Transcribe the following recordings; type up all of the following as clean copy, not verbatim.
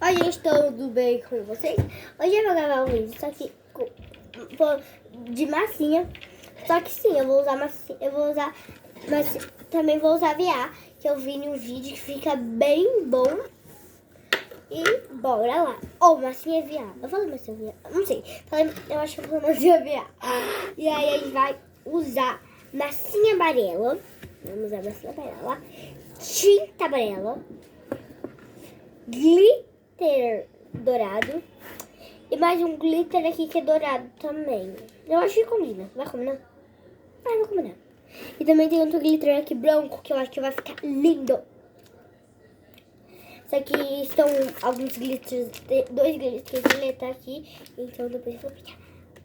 Oi, gente, tudo bem com vocês? Hoje eu vou gravar um vídeo, só que de massinha. Só que sim, eu vou usar massinha, mas também vou usar VA, que eu vi em um vídeo que fica bem bom. E bora lá. Massinha VA. Eu falei massinha VA? Não sei. Eu acho que eu falei massinha VA. E aí a gente vai usar massinha amarela. Vamos usar massinha amarela. Tinta amarela. Glitter dourado. E mais um glitter aqui que é dourado também. Eu acho que combina. Vai combinar? Vai combinar. E também tem outro glitter aqui branco que eu acho que vai ficar lindo. Só que estão alguns glitters, dois glitters de letra aqui. Então depois eu vou pintar.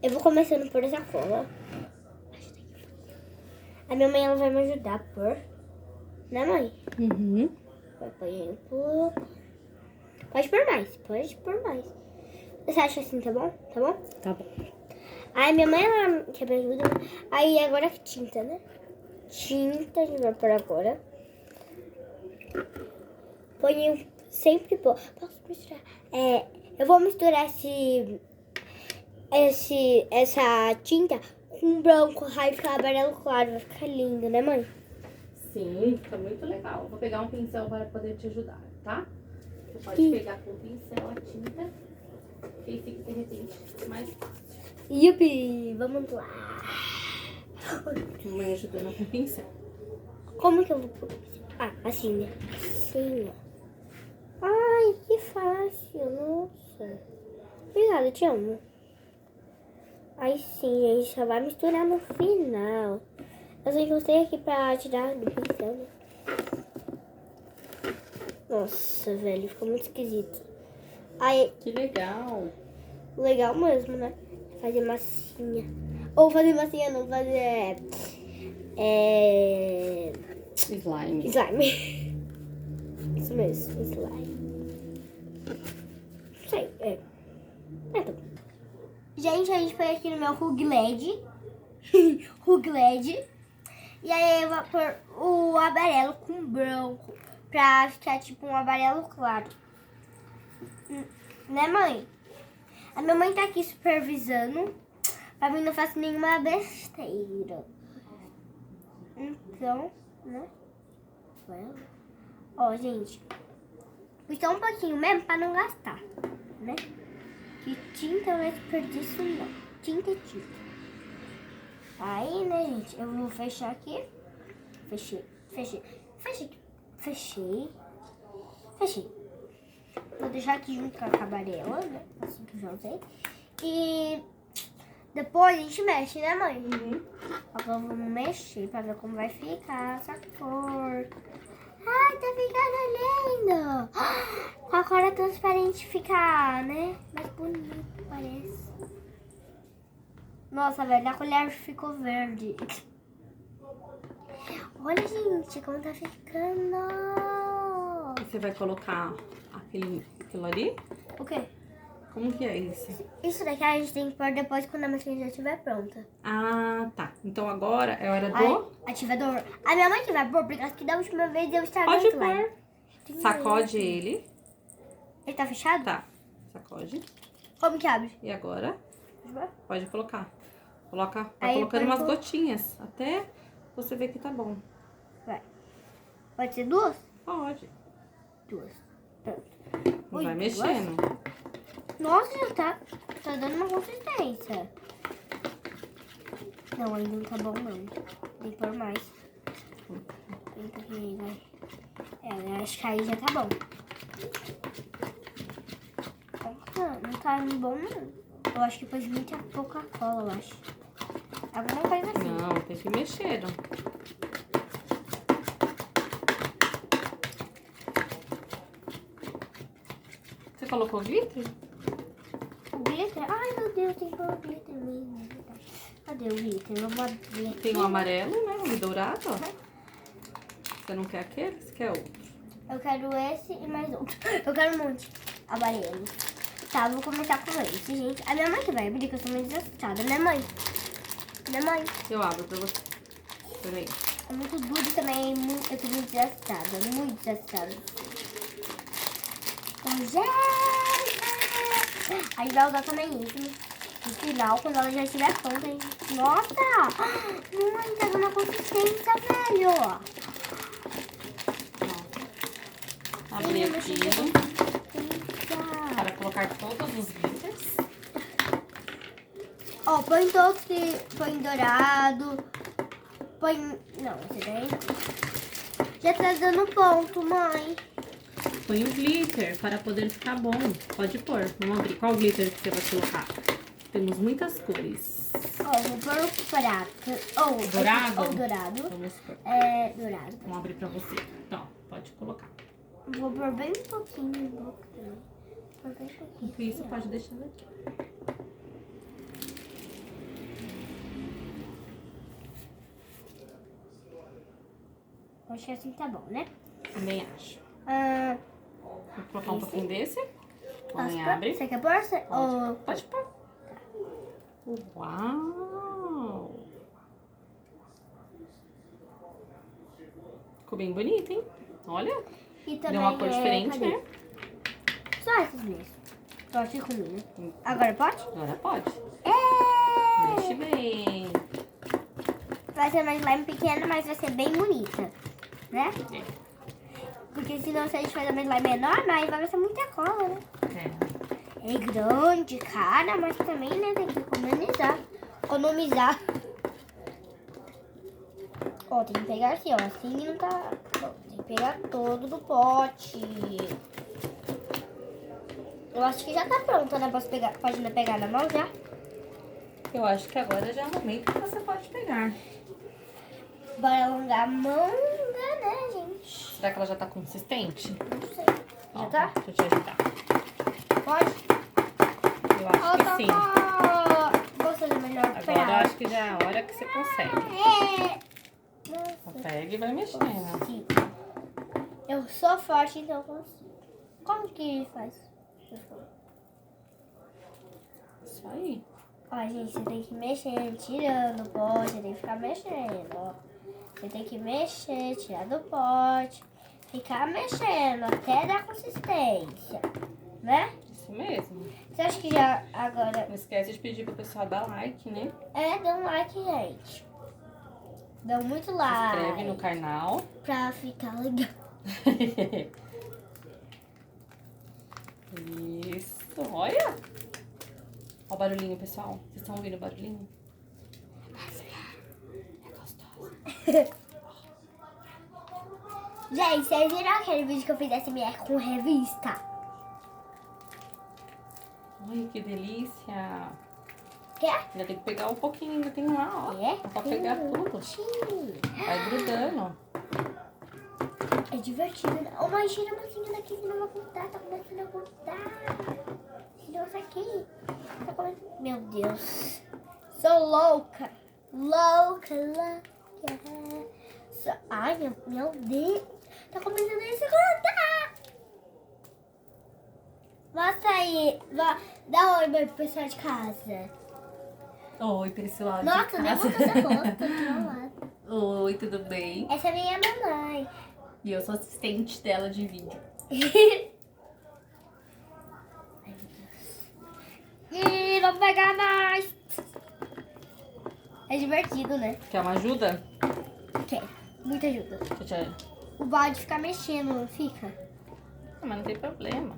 Eu vou começando por essa cola. A minha mãe ela vai me ajudar a pôr. Né, mãe? Uhum. Vai pôr um pouco. Pode pôr mais, pode pôr mais. Você acha assim, tá bom? Tá bom? Tá bom. Aí minha mãe, ela que me ajuda. Aí agora que tinta, né? Tinta, a gente vai pôr agora. Põe sempre pôr. Posso misturar? Eu vou misturar essa tinta com branco. Vai ficar amarelo claro, vai ficar lindo, né, mãe? Sim, fica muito legal. Vou pegar um pincel para poder te ajudar, tá? Você pode pegar com o pincel a tinta, que aí fica de repente mais fácil. Yupi, vamos lá. Mamãe ajudando com o pincel. Como que eu vou pôr? Assim, né? Assim, ó. Ai, que fácil, nossa. Obrigada, te amo. Aí sim, a gente só vai misturar no final. Eu só encostei aqui pra tirar do pincel, né? Nossa, velho, ficou muito esquisito. Aí, Que legal. legal mesmo, né? Fazer massinha. Ou fazer massinha não, fazer... Slime. Slime. Isso mesmo, slime. Sei, tá bom. Gente, a gente foi aqui no meu Hug LED. Hug LED. E aí eu vou pôr o amarelo com branco. Pra ficar tipo um amarelo claro. Né, mãe? A minha mãe tá aqui supervisando. Pra mim não faço nenhuma besteira. Então, né? Ó, gente. Custou um pouquinho mesmo pra não gastar, né? Que tinta não é desperdício não. Tinta é tinta. Aí, né, gente? Eu vou fechar aqui. Fechei. Vou deixar aqui junto com a cabarela, né? Assim que eu já usei. E depois a gente mexe, né, mãe? Uhum. Agora vamos mexer pra ver como vai ficar essa cor. Ai, tá ficando lindo! Com a cor transparente fica, né? Mais bonito, parece. Nossa, velho, a colher ficou verde. Olha, gente, como tá ficando. Você vai colocar aquilo ali? O quê? Como que é isso? Isso daqui a gente tem que pôr depois quando a máquina já estiver pronta. Ah, tá. Então agora é hora do... Aí, ativador. A minha mãe que vai pôr, porque acho que da última vez eu estava Pode slime. pôr. Sacode ele. Ele tá fechado? Tá. Sacode. Como que abre? E agora? Pode colocar. Vai Aí colocando põe umas gotinhas. Até você ver que tá bom. Vai. Pode ser duas? Pode. Duas. Pronto. Vai Ui, mexendo. Nossa, já tá dando uma consistência. Não, ainda não tá bom não. Tem que pôr mais. Tem que vai. Acho que aí já tá bom. Nossa, não tá bom não. Eu acho que pôs muita Coca-Cola, eu acho. Alguma coisa assim. Não, tem que mexer. Você colocou glitter? O glitter? Ai, meu Deus, tem que pôr o glitter mesmo. Cadê o glitter? Vamos abrir aqui. Tem o amarelo, né? O dourado, ó. Você não quer aquele? Você quer outro? Eu quero esse e mais outro. Eu quero um monte. Amarelo. Tá, vou começar com esse, gente. A minha mãe que vai abrir, que eu sou meio desastrada, né, mãe? Né, mãe? Eu abro pra você. Peraí. É muito duro também. Eu tô muito desastrada. Muito desastrada. Então, já... A gente vai usar também isso no final, quando ela já estiver pronta. Nossa! Mãe, tá dando consistência, velho. Abrir aqui para colocar todos os glitters. Ó, põe todos que põe dourado. Põe... Não, esse daí não. Já tá dando ponto, mãe. Põe o glitter para poder ficar bom. Pode pôr. Vamos abrir. Qual glitter que você vai colocar? Temos muitas cores. Ó, vou pôr o prata. Ou Dourado? Ou dourado. Vamos pôr. É, dourado. Vamos abrir pra você. Então, pode colocar. Vou pôr bem pouquinho. Vou pôr bem pouquinho. Enquanto isso, pode deixar aqui. Acho que assim tá bom, né? Também acho. Ah, Vou colocar um pouquinho desse. posso Mãe pôr? abre. Você quer pôr? Ou... Pode pôr. Uau! Ficou bem bonito, hein? Olha. E Deu uma cor diferente, cadê? né? Só esses mesmo. Só assim comigo. Agora pode? Agora pode. É! Mexe bem. Vai ser uma slime pequena, mas vai ser bem bonita. Né? É. Porque senão se a gente faz uma slime enorme, aí vai ser muita cola, né? É grande, cara, mas também, né, tem que economizar. Economizar. Ó, tem que pegar assim, ó. Assim não tá... Ó, tem que pegar todo do pote. Eu acho que já tá pronta, né? Posso pegar, pode ainda pegar na mão já? Eu acho que agora já é o momento que você pode pegar. Bora alongar a manga, né, gente? Será que ela já tá consistente? Não sei. Ó, Já tá? Deixa eu te ajudar. Pode? Eu acho que sim. Vou fazer melhor Agora eu pra... acho que já é a hora que você consegue. Nossa, Pega e vai mexendo. consigo. Eu sou forte, então eu consigo. Como que faz? Isso aí. Ó, gente, você tem que mexer, tirando o pote, você tem que ficar mexendo, ó. Você tem que mexer, tirar do pote, ficar mexendo até dar consistência, né? Isso mesmo. Você acha que já agora... Não esquece de pedir pro pessoal dar like, né? É, dá um like, gente. Dá muito Se like. inscreve no canal. Pra ficar legal. Isso, olha. Olha o barulhinho, pessoal. Vocês estão ouvindo o barulhinho? É gostoso. Gente, vocês viram aquele vídeo que eu fiz SMR com revista? Ai, que delícia. Quer? Ainda tem que pegar um pouquinho, ainda tem lá, ó. É? Dá pra pegar tudo. Vai grudando. É divertido, né? Ô, mãe, tira a massinha daqui, senão eu vou cortar. Tá começando a cortar. Senão isso aqui. Tá começando... Meu Deus. Sou louca. Louca, louca. Ai, meu Deus. Tá começando a se cortar. Mostra aí. Dá oi pro pessoal de casa. Oi, pra esse lado. Nossa, nem vou fazer rosto aqui ao lado. Oi, tudo bem? Essa é minha mamãe. E eu sou assistente dela de vídeo. Ih, vou pegar mais. É divertido, né? Quer uma ajuda? Quer. Muita ajuda. Deixa eu te... O balde fica mexendo, não fica? Ah, mas não tem problema.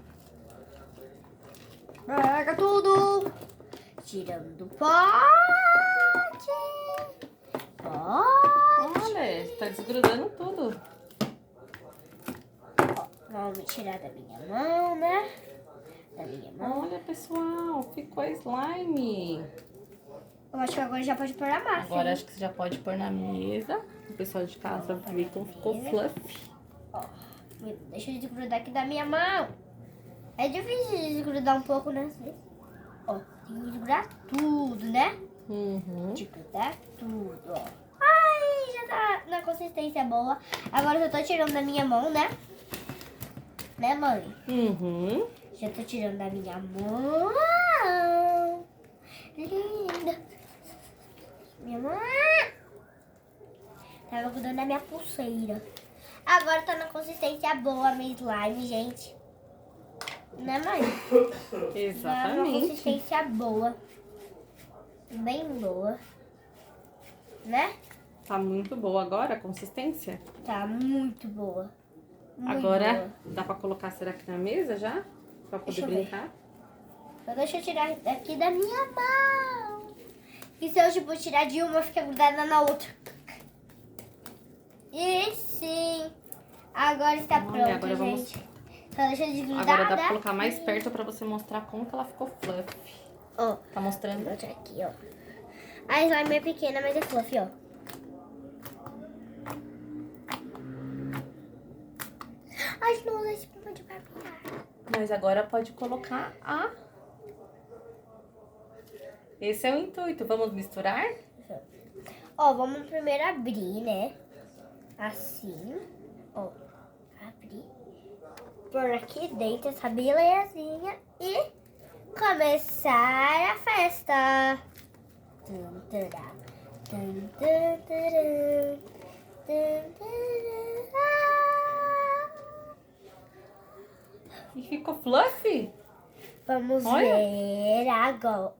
Pega tudo. Tirando o pote. Olha, tá desgrudando tudo. Vamos tirar da minha mão, né? Da minha mão. Olha, pessoal, ficou a slime. Eu acho que agora já pode pôr a massa. Agora hein? acho que você já pode pôr na mesa. O pessoal de casa vai ver como ficou fluffy. Ó, deixa eu desgrudar aqui da minha mão. É difícil de desgrudar um pouco, né? Ó, tem que desgrudar tudo, né? Uhum. Desgrudar tudo, ó. Ai, já tá na consistência boa. Agora eu tô tirando da minha mão, né? Né, mãe? Uhum. Já tô tirando da minha mão. Linda. Minha mão. Tava cuidando da minha pulseira. Agora tá na consistência boa, minha slime, gente. Né, mãe? Dá uma Exatamente. consistência boa. Bem boa. Né? Tá muito boa agora a consistência? Tá muito boa. Muito Agora, boa. dá pra colocar, será que na mesa já? Pra poder Deixa eu ver. brincar? Só deixa eu tirar daqui da minha mão. E se eu, tipo, tirar de uma, fica grudada na outra. E sim. Agora está Olha, pronto, agora vamos- gente. Só deixa desgrudar Agora dá pra daqui. colocar mais perto pra você mostrar como que ela ficou fluffy. Ó, Tá mostrando? vou botar aqui, ó. A slime é pequena, mas é fluffy, ó. Ai, não usa espuma de barbear. Mas agora pode colocar a... Esse é o intuito. Vamos misturar? Ó, vamos primeiro abrir, né? Assim. Ó, abrir. Por aqui dentro essa belezinha e começar a festa. Tum, turá. Tum, tum, turum. Tum, turum. Ah. E ficou fluffy? Vamos Olha. ver agora.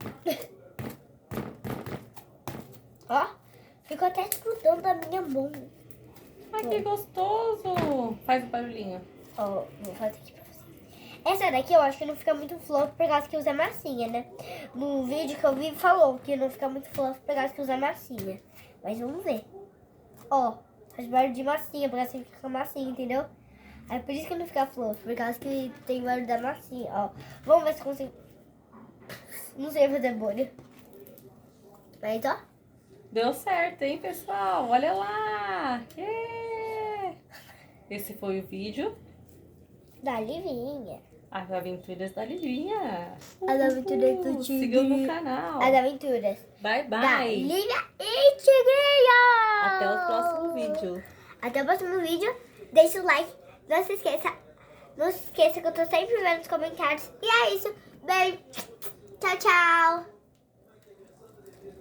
Ó, ficou até grudando da minha mão. Ai, que gostoso! Faz o barulhinho. Ó, vou fazer aqui pra vocês. Essa daqui eu acho que não fica muito fluffy por causa que usa massinha, né? No vídeo que eu vi falou que não fica muito fluffy por causa que usa massinha. Mas vamos ver. Ó, faz barulho de massinha, por causa que fica massinha, entendeu? É por isso que não fica fluffy, por causa que tem barulho da massinha, ó. Vamos ver se consigo. Não sei fazer bolha. Mas ó. Deu certo, hein, pessoal? Olha lá! Yeah! Esse foi o vídeo. Da Livinha. As aventuras da Livinha. As aventuras do Tigre. Sigam no canal. As aventuras Bye, da bye. Lívia e Tigrinho. Até o próximo vídeo. Até o próximo vídeo. Deixa o like. Não se esqueça. Não se esqueça que eu tô sempre vendo nos comentários. E é isso. Beijo. Tchau, tchau.